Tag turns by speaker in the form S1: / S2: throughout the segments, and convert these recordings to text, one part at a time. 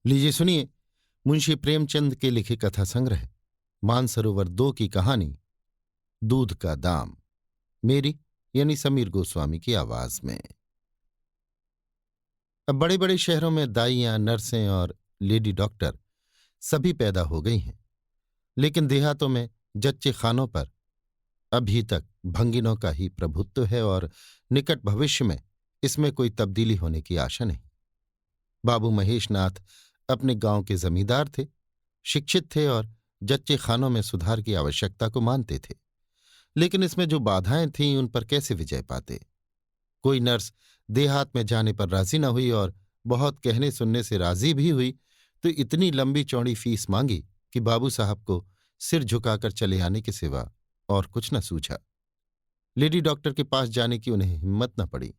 S1: लीजिए सुनिए मुंशी प्रेमचंद के लिखे कथा संग्रह मानसरोवर 2 की कहानी दूध का दाम, मेरी यानी समीर गोस्वामी की आवाज में। अब बड़े बड़े शहरों में दाइयां, नर्सें और लेडी डॉक्टर सभी पैदा हो गई हैं, लेकिन देहातों में जच्चे खानों पर अभी तक भंगिनों का ही प्रभुत्व है और निकट भविष्य में इसमें कोई तब्दीली होने की आशा नहीं। बाबू महेश नाथ अपने गांव के जमींदार थे, शिक्षित थे और जच्चे खानों में सुधार की आवश्यकता को मानते थे। लेकिन इसमें जो बाधाएं थीं उन पर कैसे विजय पाते। कोई नर्स देहात में जाने पर राजी न हुई और बहुत कहने सुनने से राजी भी हुई तो इतनी लंबी चौड़ी फीस मांगी कि बाबू साहब को सिर झुकाकर चले आने के सिवा और कुछ न सूझा। लेडी डॉक्टर के पास जाने की उन्हें हिम्मत न पड़ी।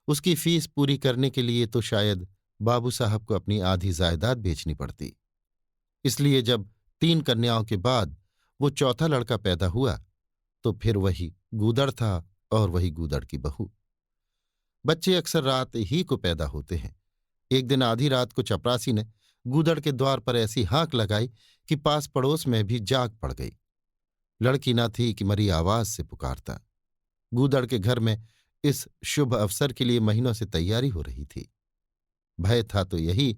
S1: उसकी फीस पूरी करने के लिए तो शायद बाबू साहब को अपनी आधी जायदाद बेचनी पड़ती। इसलिए जब 3 कन्याओं के बाद वो चौथा लड़का पैदा हुआ तो फिर वही गूदड़ था और वही गूदड़ की बहू। बच्चे अक्सर रात ही को पैदा होते हैं। एक दिन आधी रात को चपरासी ने गूदड़ के द्वार पर ऐसी हाँक लगाई कि पास पड़ोस में भी जाग पड़ गई। लड़की न थी कि मरी आवाज से पुकारता। गूदड़ के घर में इस शुभ अवसर के लिए महीनों से तैयारी हो रही थी। भय था तो यही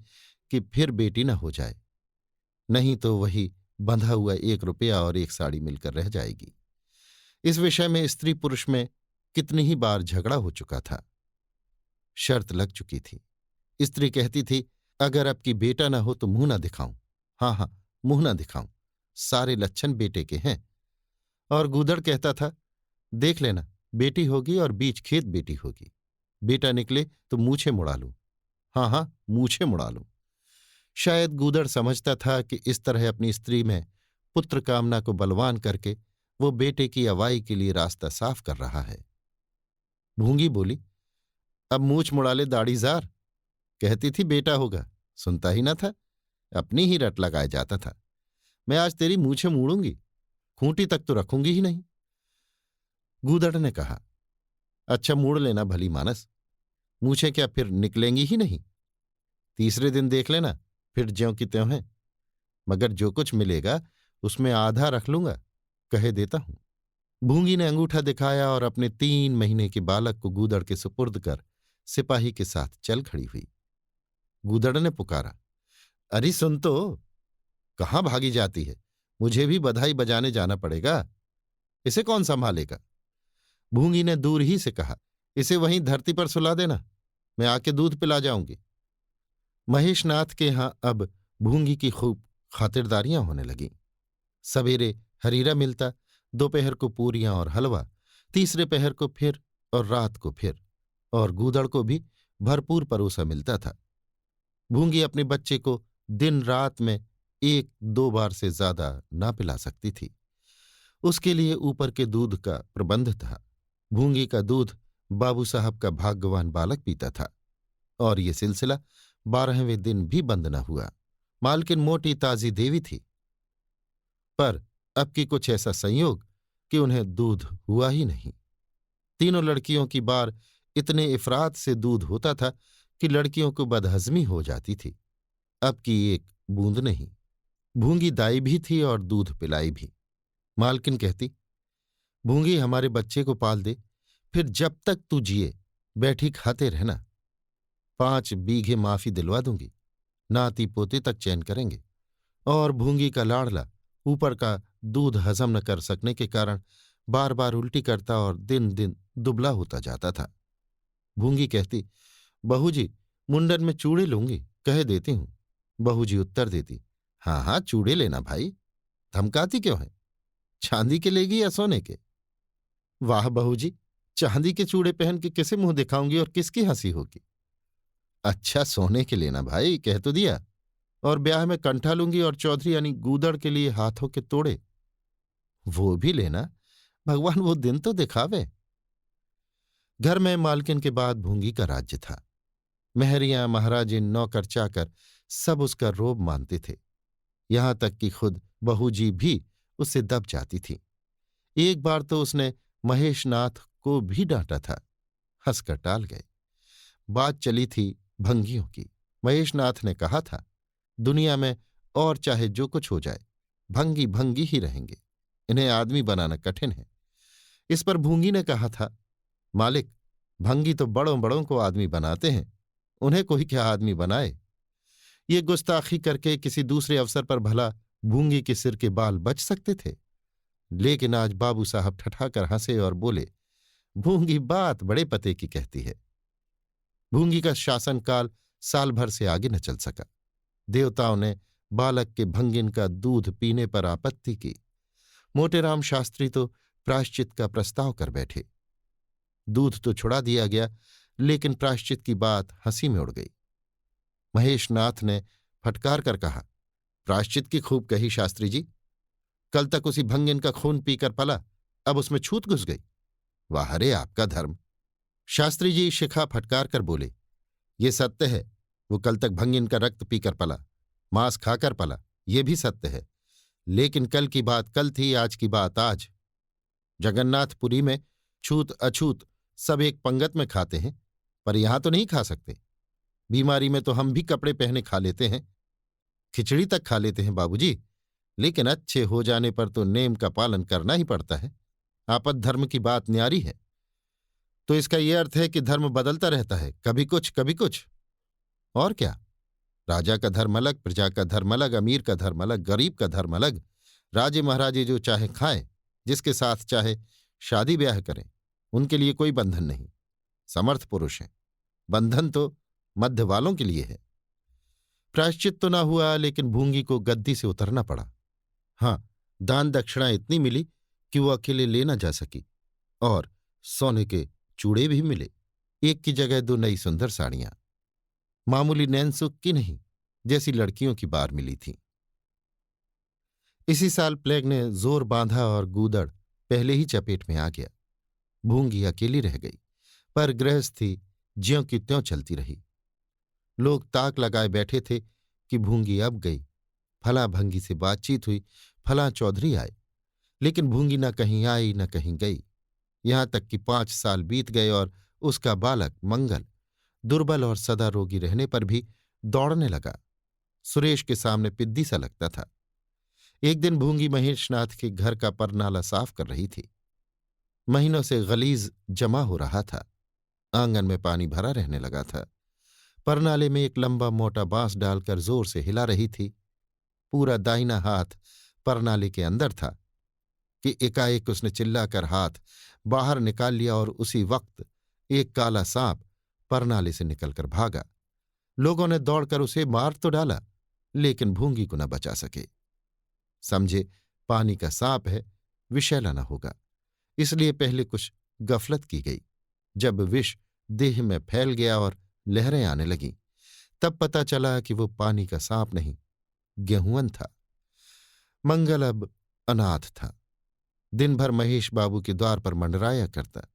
S1: कि फिर बेटी न हो जाए, नहीं तो वही बंधा हुआ 1 रुपया और 1 साड़ी मिलकर रह जाएगी। इस विषय में स्त्री पुरुष में कितनी ही बार झगड़ा हो चुका था। शर्त लग चुकी थी। स्त्री कहती थी, अगर अब की बेटा न हो तो मुंह न दिखाऊं। हाँ, मुंह न दिखाऊं, सारे लक्षण बेटे के हैं। और गूदड़ कहता था, देख लेना, बेटी होगी और बीच खेत बेटी होगी। बेटा निकले तो मूछें मुड़ा लूं। हाँ, मूछें मुड़ा लूं। शायद गूदड़ समझता था कि इस तरह अपनी स्त्री में पुत्र कामना को बलवान करके वो बेटे की अवाई के लिए रास्ता साफ कर रहा है। भूंगी बोली, अब मूछ मुड़ा ले दाढ़ीजार। कहती थी बेटा होगा, सुनता ही न था, अपनी ही रट लगाए जाता था। मैं आज तेरी मूछें मूड़ूंगी, खूंटी तक तो रखूंगी ही नहीं। गूदड़ ने कहा, अच्छा मूड़ लेना भली मानस, मूछें क्या फिर निकलेंगी ही नहीं? तीसरे दिन देख लेना, फिर ज्यों की त्यों है, मगर जो कुछ मिलेगा उसमें आधा रख लूंगा, कहे देता हूं। भूंगी ने अंगूठा दिखाया और अपने 3 महीने के बालक को गूदड़ के सुपुर्द कर सिपाही के साथ चल खड़ी हुई। गूदड़ ने पुकारा, अरे सुन तो, कहाँ भागी जाती है? मुझे भी बधाई बजाने जाना पड़ेगा, इसे कौन संभालेगा? भूंगी ने दूर ही से कहा, इसे वहीं धरती पर सुला देना, मैं आके दूध पिला जाऊंगी। महेशनाथ के यहां अब भूंगी की खूब खातिरदारियां होने लगीं। सवेरे हरीरा मिलता, दोपहर को पूरियां और हलवा, तीसरे पहर को फिर और रात को फिर, और गूदड़ को भी भरपूर परोसा मिलता था। भूंगी अपने बच्चे को दिन रात में 1-2 बार से ज्यादा ना पिला सकती थी। उसके लिए ऊपर के दूध का प्रबंध था। भूंगी का दूध बाबू साहब का भाग्यवान बालक पीता था और ये सिलसिला 12वें दिन भी बंद न हुआ। मालकिन मोटी ताजी देवी थी, पर अब की कुछ ऐसा संयोग कि उन्हें दूध हुआ ही नहीं। तीनों लड़कियों की बार इतने इफरात से दूध होता था कि लड़कियों को बदहजमी हो जाती थी। अब की एक बूंद नहीं। भूंगी दाई भी थी और दूध पिलाई भी। मालकिन कहती, भूंगी हमारे बच्चे को पाल दे, फिर जब तक तू जिए बैठी खाते रहना। 5 बीघे माफी दिलवा दूंगी, नाती पोते तक चैन करेंगे। और भूंगी का लाड़ला ऊपर का दूध हजम न कर सकने के कारण बार बार उल्टी करता और दिन दिन दुबला होता जाता था। भूंगी कहती, बहू जी मुंडन में चूड़े लूंगी, कह देती हूं। बहू जी उत्तर देती, हाँ चूड़े लेना भाई, धमकाती क्यों है? चांदी के लेगी या सोने के? वाह बहू जी, चांदी के चूड़े पहन के किसे मुंह दिखाऊंगी और किसकी हंसी होगी? अच्छा सोने के लेना भाई, कह तो दिया। और ब्याह में कंठा लूंगी और चौधरी यानी गूदड़ के लिए हाथों के तोड़े, वो भी लेना, भगवान वो दिन तो दिखावे। घर में मालकिन के बाद भूंगी का राज्य था। महरियां, महाराजिन, नौकर चाकर सब उसका रोब मानते थे। यहां तक कि खुद बहू जी भी उससे दब जाती थी। एक बार तो उसने महेशनाथ को भी डांटा था, हंसकर टाल गए। बात चली थी भंगियों की। महेशनाथ ने कहा था, दुनिया में और चाहे जो कुछ हो जाए, भंगी भंगी ही रहेंगे। इन्हें आदमी बनाना कठिन है। इस पर भूंगी ने कहा था, मालिक, भंगी तो बड़ों बड़ों को आदमी बनाते हैं, उन्हें कोई क्या आदमी बनाए। ये गुस्ताखी करके किसी दूसरे अवसर पर भला भूंगी के सिर के बाल बच सकते थे, लेकिन आज बाबू साहब ठठाकर हंसे और बोले, भूंगी बात बड़े पते की कहती है। भूंगी का शासनकाल साल भर से आगे न चल सका। देवताओं ने बालक के भंगिन का दूध पीने पर आपत्ति की। मोटेराम शास्त्री तो प्रायश्चित का प्रस्ताव कर बैठे। दूध तो छुड़ा दिया गया, लेकिन प्रायश्चित की बात हंसी में उड़ गई। महेशनाथ ने फटकार कर कहा, प्रायश्चित की खूब कही शास्त्री जी। कल तक उसी भंगिन का खून पीकर पला, अब उसमें छूत घुस गई। वाह रे आपका धर्म। शास्त्री जी शिखा फटकार कर बोले, ये सत्य है, वो कल तक भंगिन का रक्त पीकर पला, मांस खाकर पला, ये भी सत्य है। लेकिन कल की बात कल थी, आज की बात आज। जगन्नाथपुरी में छूत अछूत सब एक पंगत में खाते हैं, पर यहां तो नहीं खा सकते। बीमारी में तो हम भी कपड़े पहने खा लेते हैं, खिचड़ी तक खा लेते हैं बाबूजी, लेकिन अच्छे हो जाने पर तो नेम का पालन करना ही पड़ता है। आपद धर्म की बात न्यारी है। तो इसका यह अर्थ है कि धर्म बदलता रहता है, कभी कुछ कभी कुछ। और क्या, राजा का धर्म अलग, प्रजा का धर्म अलग, अमीर का धर्म अलग, गरीब का धर्म अलग। राजे महाराजे जो चाहे खाएं, जिसके साथ चाहे शादी ब्याह करें, उनके लिए कोई बंधन नहीं। समर्थ पुरुष हैं, बंधन तो मध्य वालों के लिए है। प्रायश्चित तो ना हुआ, लेकिन भूंगी को गद्दी से उतरना पड़ा। हां, दान दक्षिणा इतनी मिली कि वो अकेले ले न जा सकी, और सोने के चूड़े भी मिले, एक की जगह 2 नई सुंदर साड़ियां। मामूली नैनसुख की नहीं, जैसी लड़कियों की बार मिली थी। इसी साल प्लेग ने जोर बांधा और गूदड़ पहले ही चपेट में आ गया। भूंगी अकेली रह गई, पर गृहस्थी ज्यों की त्यों चलती रही। लोग ताक लगाए बैठे थे कि भूंगी अब गई। फलां भंगी से बातचीत हुई, फलां चौधरी आए, लेकिन भूंगी न कहीं आई न कहीं गई। यहां तक कि 5 साल बीत गए और उसका बालक मंगल दुर्बल और सदा रोगी रहने पर भी दौड़ने लगा। सुरेश के सामने पिद्दी सा लगता था। एक दिन भूंगी महेशनाथ के घर का परनाला साफ कर रही थी। महीनों से गलीज जमा हो रहा था। आंगन में पानी भरा रहने लगा था। परनाले में एक लंबा मोटा बांस डालकर जोर से हिला रही थी। पूरा दाहिना हाथ परनाले के अंदर था कि एकाएक उसने चिल्लाकर हाथ बाहर निकाल लिया और उसी वक्त एक काला सांप परनाले से निकलकर भागा। लोगों ने दौड़कर उसे मार तो डाला, लेकिन भूंगी को न बचा सके। समझे पानी का सांप है, विषैला न होगा, इसलिए पहले कुछ गफलत की गई। जब विष देह में फैल गया और लहरें आने लगीं, तब पता चला कि वो पानी का सांप नहीं, गेहूंअन था। मंगल अब अनाथ था। दिन भर महेश बाबू के द्वार पर मंडराया करता।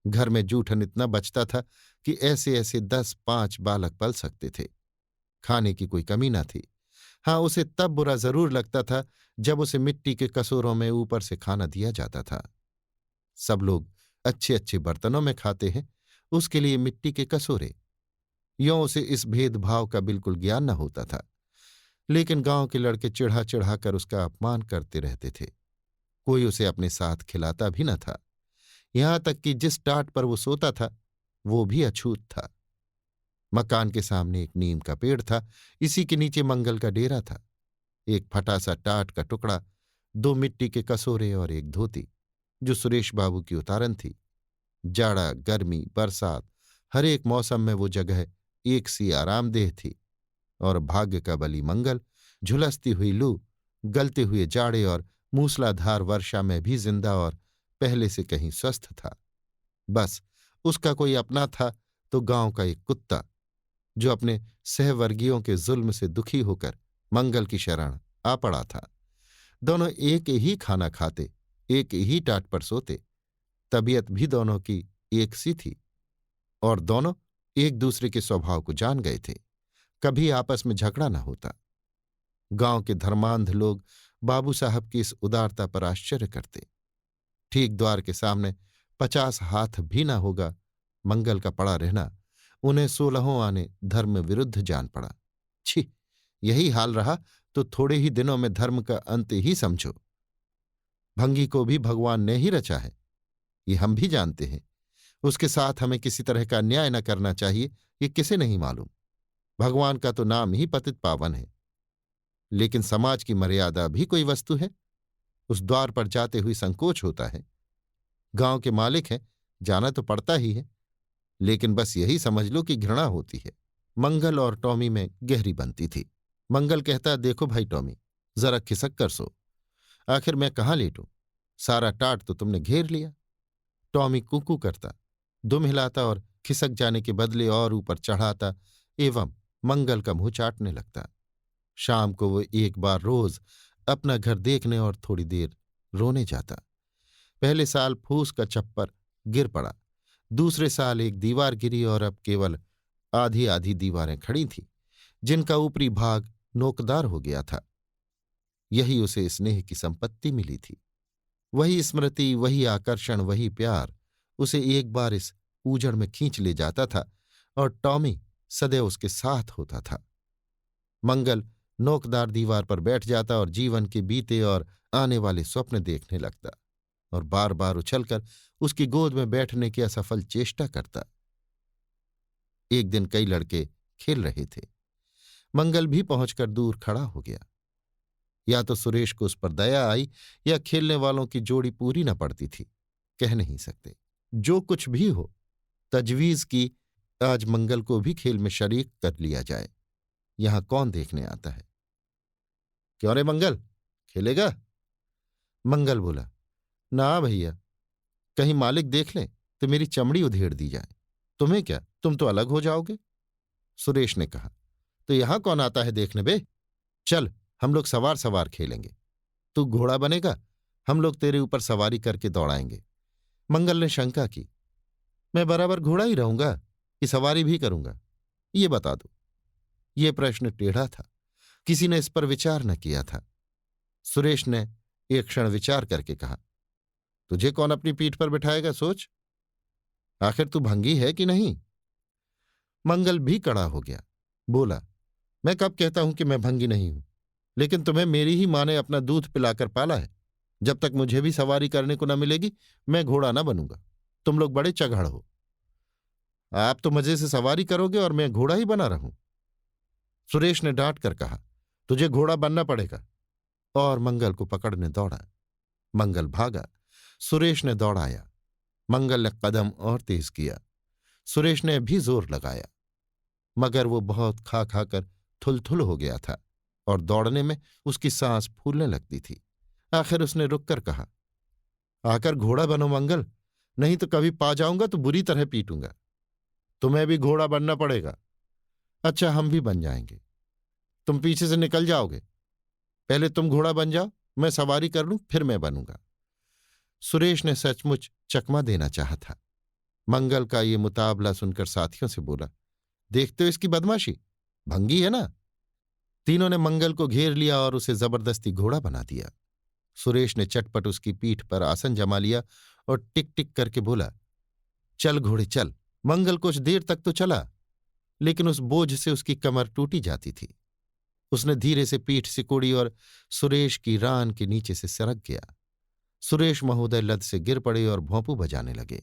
S1: घर में जूठन इतना बचता था कि ऐसे ऐसे 10-5 बालक पल सकते थे। खाने की कोई कमी न थी। हाँ, उसे तब बुरा जरूर लगता था जब उसे मिट्टी के कसूरों में ऊपर से खाना दिया जाता था। सब लोग अच्छे अच्छे बर्तनों में खाते हैं, उसके लिए मिट्टी के कसूरे। यों उसे इस भेदभाव का बिल्कुल ज्ञान न होता था। लेकिन गांव के लड़के चिढ़ा चिढ़ा कर उसका अपमान करते रहते थे। कोई उसे अपने साथ खिलाता भी न था। यहां तक कि जिस टाट पर वो सोता था, वो भी अछूत था। मकान के सामने एक नीम का पेड़ था, इसी के नीचे मंगल का डेरा था। एक फटा सा टाट का टुकड़ा, 2 मिट्टी के कसोरे और एक धोती, जो सुरेश बाबू की उतारन थी। जाड़ा, गर्मी, बरसात, हर एक मौसम में वो जगह एक सी आरामदेह थी। और भाग्य का बली मंगल झुलसती हुई लू, गलते हुए जाड़े और मूसलाधार वर्षा में भी जिंदा और पहले से कहीं स्वस्थ था। बस उसका कोई अपना था तो गांव का एक कुत्ता, जो अपने सहवर्गीयों के जुल्म से दुखी होकर मंगल की शरण आ पड़ा था। दोनों एक ही खाना खाते, एक ही टाट पर सोते। तबीयत भी दोनों की एक सी थी और दोनों एक दूसरे के स्वभाव को जान गए थे। कभी आपस में झगड़ा न होता। गांव के धर्मांध लोग बाबू साहब की इस उदारता पर आश्चर्य करते। ठीक द्वार के सामने 50 हाथ भी न होगा मंगल का पड़ा रहना उन्हें 16 आने धर्म विरुद्ध जान पड़ा। छी, यही हाल रहा तो थोड़े ही दिनों में धर्म का अंत ही समझो। भंगी को भी भगवान ने ही रचा है, ये हम भी जानते हैं। उसके साथ हमें किसी तरह का अन्याय न करना चाहिए, ये किसे नहीं मालूम। भगवान का तो नाम ही पतित पावन है, लेकिन समाज की मर्यादा भी कोई वस्तु है। उस द्वार पर जाते हुए संकोच होता है। गांव के मालिक हैं, जाना तो पड़ता ही है, लेकिन बस यही समझ लो कि घृणा होती है। मंगल और टॉमी में गहरी बनती थी। मंगल कहता, देखो भाई टॉमी, जरा खिसक कर सो, आखिर मैं कहाँ लेटूं, सारा टाट तो तुमने घेर लिया। टॉमी कूकू करता, दुम हिलाता और खिसक जाने के बदले और ऊपर चढ़ाता एवं मंगल का मुंह चाटने लगता। शाम को वो एक बार रोज अपना घर देखने और थोड़ी देर रोने जाता। पहले साल फूस का छप्पर गिर पड़ा, दूसरे साल एक दीवार गिरी और अब केवल आधी आधी दीवारें खड़ी थीं, जिनका ऊपरी भाग नोकदार हो गया था। यही उसे स्नेह की संपत्ति मिली थी। वही स्मृति, वही आकर्षण, वही प्यार उसे एक बार इस उजड़ में खींच ले जाता था और टॉमी सदैव उसके साथ होता था। मंगल नोकदार दीवार पर बैठ जाता और जीवन के बीते और आने वाले स्वप्न देखने लगता और बार बार उछलकर उसकी गोद में बैठने की असफल चेष्टा करता। एक दिन कई लड़के खेल रहे थे। मंगल भी पहुंचकर दूर खड़ा हो गया। या तो सुरेश को उस पर दया आई या खेलने वालों की जोड़ी पूरी न पड़ती थी, कह नहीं सकते। जो कुछ भी हो, तजवीज की आज मंगल को भी खेल में शरीक कर लिया जाए। यहां कौन देखने आता है? क्यों रे मंगल, खेलेगा? मंगल बोला, ना भैया, कहीं मालिक देख लें तो मेरी चमड़ी उधेड़ दी जाए। तुम्हें क्या, तुम तो अलग हो जाओगे। सुरेश ने कहा, तो यहां कौन आता है देखने बे? चल, हम लोग सवार सवार खेलेंगे। तू घोड़ा बनेगा, हम लोग तेरे ऊपर सवारी करके दौड़ाएंगे। मंगल ने शंका की, मैं बराबर घोड़ा ही रहूंगा कि सवारी भी करूंगा, ये बता दो। ये प्रश्न टेढ़ा था, किसी ने इस पर विचार न किया था। सुरेश ने एक क्षण विचार करके कहा, तुझे कौन अपनी पीठ पर बिठाएगा, सोच, आखिर तू भंगी है कि नहीं? मंगल भी कड़ा हो गया, बोला, मैं कब कहता हूं कि मैं भंगी नहीं हूं, लेकिन तुम्हें मेरी ही मां ने अपना दूध पिलाकर पाला है। जब तक मुझे भी सवारी करने को न मिलेगी, मैं घोड़ा न बनूंगा। तुम लोग बड़े चगड़ हो, आप तो मजे से सवारी करोगे और मैं घोड़ा ही बना रहूं। सुरेश ने डांट कर कहा, तुझे घोड़ा बनना पड़ेगा, और मंगल को पकड़ने दौड़ा। मंगल भागा, सुरेश ने दौड़ाया। मंगल ने कदम और तेज किया, सुरेश ने भी जोर लगाया, मगर वो बहुत खा खाकर थुलथुल हो गया था और दौड़ने में उसकी सांस फूलने लगती थी। आखिर उसने रुककर कहा, आकर घोड़ा बनो मंगल, नहीं तो कभी पा जाऊंगा तो बुरी तरह पीटूंगा। तुम्हें भी घोड़ा बनना पड़ेगा। अच्छा, हम भी बन जाएंगे, तुम पीछे से निकल जाओगे। पहले तुम घोड़ा बन जाओ, मैं सवारी कर लूं, फिर मैं बनूंगा। सुरेश ने सचमुच चकमा देना चाहा था। मंगल का ये मुताबला सुनकर साथियों से बोला, देखते हो इसकी बदमाशी, भंगी है ना। तीनों ने मंगल को घेर लिया और उसे जबरदस्ती घोड़ा बना दिया। सुरेश ने चटपट उसकी पीठ पर आसन जमा लिया और टिक टिक करके बोला, चल घोड़े चल। मंगल कुछ देर तक तो चला, लेकिन उस बोझ से उसकी कमर टूटी जाती थी। उसने धीरे से पीठ सिकोड़ी और सुरेश की रान के नीचे से सरक गया। सुरेश महोदय लद से गिर पड़े और भौंपू बजाने लगे।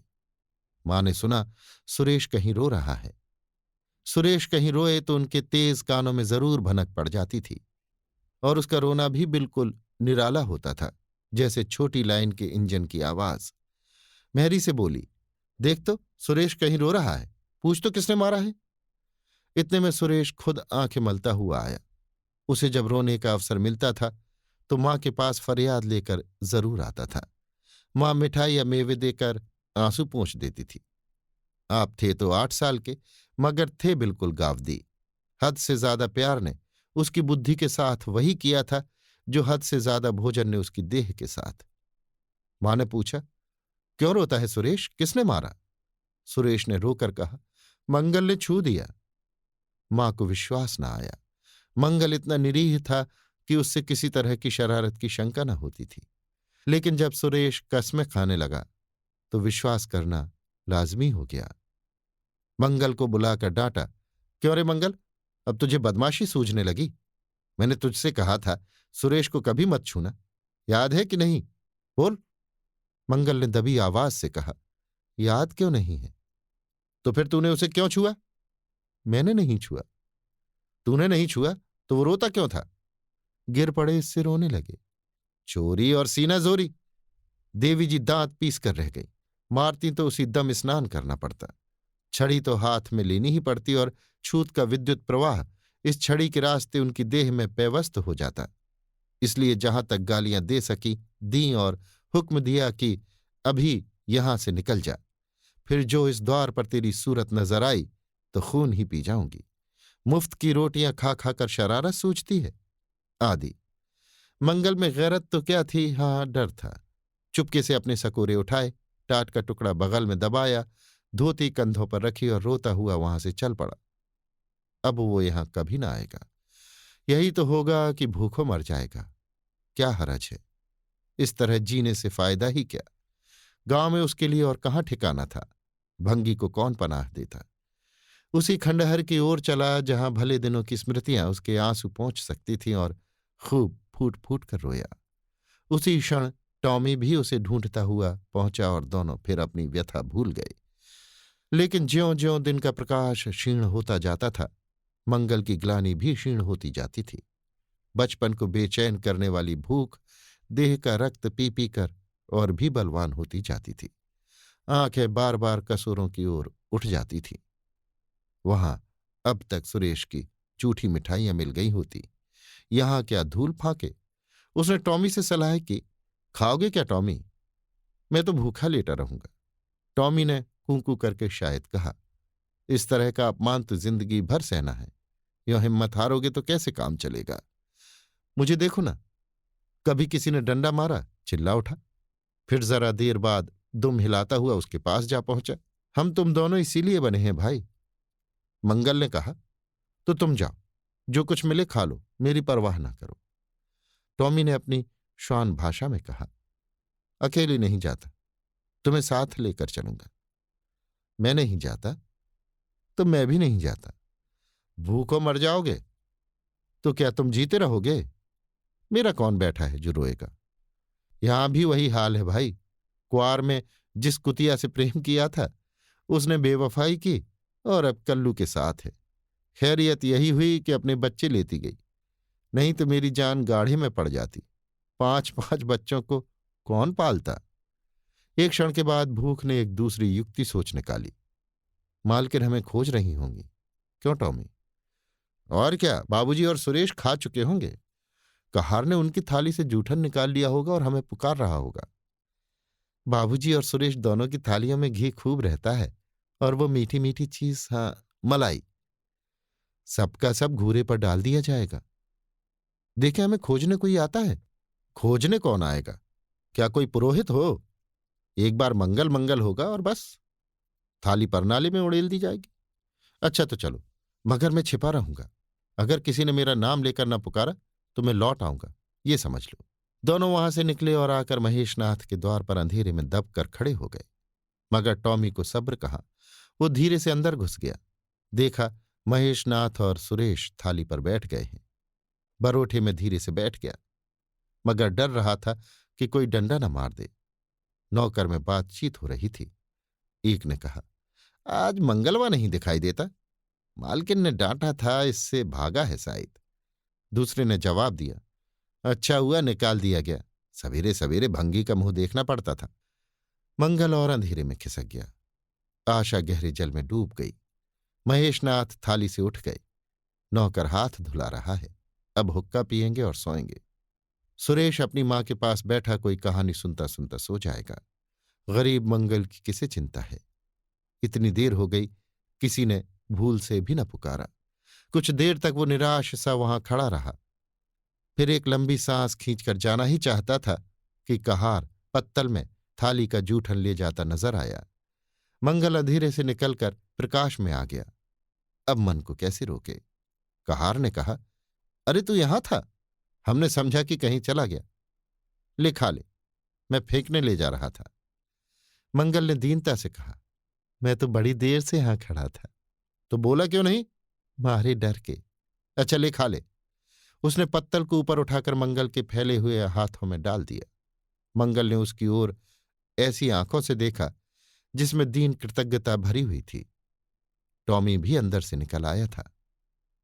S1: मां ने सुना सुरेश कहीं रो रहा है। सुरेश कहीं रोए तो उनके तेज कानों में जरूर भनक पड़ जाती थी, और उसका रोना भी बिल्कुल निराला होता था, जैसे छोटी लाइन के इंजन की आवाज। मेहरी से बोली, देख तो सुरेश कहीं रो रहा है, पूछ तो किसने मारा है। इतने में सुरेश खुद आंखें मलता हुआ आया। उसे जब रोने का अवसर मिलता था तो मां के पास फरियाद लेकर जरूर आता था। मां मिठाई या मेवे देकर आंसू पोंछ देती थी। आप थे तो 8 साल के, मगर थे बिल्कुल गावदी। हद से ज्यादा प्यार ने उसकी बुद्धि के साथ वही किया था जो हद से ज्यादा भोजन ने उसकी देह के साथ। मां ने पूछा, क्यों रोता है सुरेश, किसने मारा? सुरेश ने रोकर कहा, मंगल ने छू दिया। मां को विश्वास न आया। मंगल इतना निरीह था कि उससे किसी तरह की शरारत की शंका न होती थी, लेकिन जब सुरेश कस्में खाने लगा तो विश्वास करना लाजमी हो गया। मंगल को बुलाकर डांटा, क्यों रे मंगल, अब तुझे बदमाशी सूझने लगी? मैंने तुझसे कहा था सुरेश को कभी मत छूना, याद है कि नहीं? बोल। मंगल ने दबी आवाज से कहा, याद क्यों नहीं है? तो फिर तूने उसे क्यों छुआ? मैंने नहीं छुआ। तूने नहीं छुआ तो वो रोता क्यों था? गिर पड़े इससे रोने लगे। चोरी और सीना जोरी। देवी जी दांत पीस कर रह गई। मारती तो उसी दम स्नान करना पड़ता। छड़ी तो हाथ में लेनी ही पड़ती और छूत का विद्युत प्रवाह इस छड़ी के रास्ते उनकी देह में पेवस्त हो जाता। इसलिए जहां तक गालियां दे सकी दी और हुक्म दिया कि अभी यहां से निकल जा, फिर जो इस द्वार पर तेरी सूरत नजर आई तो खून ही पी जाऊंगी। मुफ्त की रोटियां खा खाकर शरारत सूझती है आदि। मंगल में गैरत तो क्या थी, हाँ डर था। चुपके से अपने सकोरे उठाए, टाट का टुकड़ा बगल में दबाया, धोती कंधों पर रखी और रोता हुआ वहां से चल पड़ा। अब वो यहां कभी ना आएगा। यही तो होगा कि भूखों मर जाएगा। क्या हरज है, इस तरह जीने से फायदा ही क्या? गांव में उसके लिए और कहाँ ठिकाना था? भंगी को कौन पनाह देता? उसी खंडहर की ओर चला जहां भले दिनों की स्मृतियां उसके आंसू पहुंच सकती थीं और खूब फूट फूट कर रोया। उसी क्षण टॉमी भी उसे ढूंढता हुआ पहुंचा और दोनों फिर अपनी व्यथा भूल गए। लेकिन ज्यों ज्यों दिन का प्रकाश क्षीण होता जाता था, मंगल की ग्लानि भी क्षीण होती जाती थी। बचपन को बेचैन करने वाली भूख देह का रक्त पी पी कर और भी बलवान होती जाती थी। आंखें बार बार कसूरों की ओर उठ जाती थीं। वहां अब तक सुरेश की जूठी मिठाइयां मिल गई होती, यहां क्या धूल फाके। उसने टॉमी से सलाह की, खाओगे क्या टॉमी? मैं तो भूखा लेटा रहूंगा। टॉमी ने कूं करके शायद कहा, इस तरह का अपमान तो जिंदगी भर सहना है। यों हिम्मत हारोगे तो कैसे काम चलेगा? मुझे देखो ना, कभी किसी ने डंडा मारा, चिल्ला उठा। फिर जरा देर बाद दुम हिलाता हुआ उसके पास जा पहुंचा। हम तुम दोनों इसीलिए बने हैं भाई। मंगल ने कहा, तो तुम जाओ, जो कुछ मिले खा लो, मेरी परवाह ना करो। टॉमी ने अपनी श्वान भाषा में कहा, अकेले नहीं जाता, तुम्हें साथ लेकर चलूंगा। मैं नहीं जाता तो मैं भी नहीं जाता। भूखों मर जाओगे तो क्या तुम जीते रहोगे? मेरा कौन बैठा है जो रोएगा? यहां भी वही हाल है भाई। कुआर में जिस कुतिया से प्रेम किया था उसने बेवफाई की और अब कल्लू के साथ है। खैरियत यही हुई कि अपने बच्चे लेती गई, नहीं तो मेरी जान गाढ़े में पड़ जाती। 5-5 बच्चों को कौन पालता? एक क्षण के बाद भूख ने एक दूसरी युक्ति सोच निकाली। मालकिन हमें खोज रही होंगी। क्यों टॉमी? और क्या, बाबूजी और सुरेश खा चुके होंगे। कहार ने उनकी थाली से जूठन निकाल लिया होगा और हमें पुकार रहा होगा। बाबूजी और सुरेश दोनों की थालियों में घी खूब रहता है और वो मीठी मीठी चीज, हाँ मलाई, सबका सब घूरे पर डाल दिया जाएगा। देखे, हमें खोजने कोई आता है? खोजने कौन आएगा? क्या कोई पुरोहित हो? एक बार मंगल मंगल होगा और बस थाली परनाले में उड़ेल दी जाएगी। अच्छा तो चलो, मगर मैं छिपा रहूंगा। अगर किसी ने मेरा नाम लेकर न पुकारा तो मैं लौट आऊंगा, ये समझ लो। दोनों वहां से निकले और आकर महेशनाथ के द्वार पर अंधेरे में दब कर खड़े हो गए। मगर टॉमी को सब्र कहाँ। वो धीरे से अंदर घुस गया। देखा महेशनाथ और सुरेश थाली पर बैठ गए हैं। बरोठे में धीरे से बैठ गया, मगर डर रहा था कि कोई डंडा न मार दे। नौकर में बातचीत हो रही थी। एक ने कहा, आज मंगलवा नहीं दिखाई देता, मालकिन ने डांटा था, इससे भागा है शायद। दूसरे ने जवाब दिया, अच्छा हुआ निकाल दिया गया, सवेरे सवेरे भंगी का मुंह देखना पड़ता था। मंगल और अंधेरे में खिसक गया। आशा गहरे जल में डूब गई। महेशनाथ थाली से उठ गए। नौकर हाथ धुला रहा है, अब हुक्का पिएंगे और सोएंगे। सुरेश अपनी मां के पास बैठा कोई कहानी सुनता सुनता सो जाएगा। गरीब मंगल की किसे चिंता है? इतनी देर हो गई, किसी ने भूल से भी न पुकारा। कुछ देर तक वो निराश सा वहां खड़ा रहा। फिर एक लंबी सांस खींचकर जाना ही चाहता था कि कहार पत्तल में थाली का जूठन ले जाता नजर आया। मंगल अंधेरे से निकलकर प्रकाश में आ गया। अब मन को कैसे रोके? कहार ने कहा, अरे तू यहां था, हमने समझा कि कहीं चला गया। ले खा ले, मैं फेंकने ले जा रहा था। मंगल ने दीनता से कहा, मैं तो बड़ी देर से यहां खड़ा था। तो बोला क्यों नहीं? मारे डर के। अच्छा ले खा ले। उसने पत्तल को ऊपर उठाकर मंगल के फैले हुए हाथों में डाल दिया। मंगल ने उसकी ओर ऐसी आंखों से देखा जिसमें दीन कृतज्ञता भरी हुई थी। टॉमी भी अंदर से निकल आया था।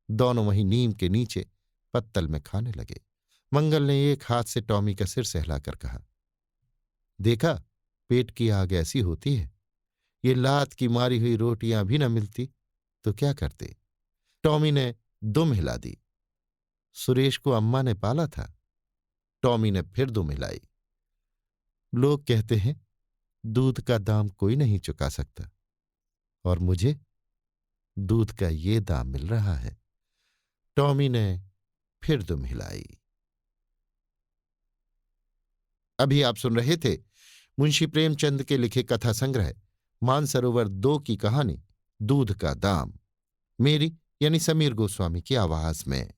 S1: दोनों वहीं नीम के नीचे पत्तल में खाने लगे। मंगल ने एक हाथ से टॉमी का सिर सहलाकर कहा, देखा, पेट की आग ऐसी होती है। ये लात की मारी हुई रोटियां भी न मिलती तो क्या करते। टॉमी ने दुम हिला दी। सुरेश को अम्मा ने पाला था। टॉमी ने फिर दुम हिलाई। लोग कहते हैं दूध का दाम कोई नहीं चुका सकता, और मुझे दूध का ये दाम मिल रहा है। टॉमी ने फिर दुम हिलाई। अभी आप सुन रहे थे मुंशी प्रेमचंद के लिखे कथा संग्रह मानसरोवर 2 की कहानी दूध का दाम, मेरी यानी समीर गोस्वामी की आवाज में।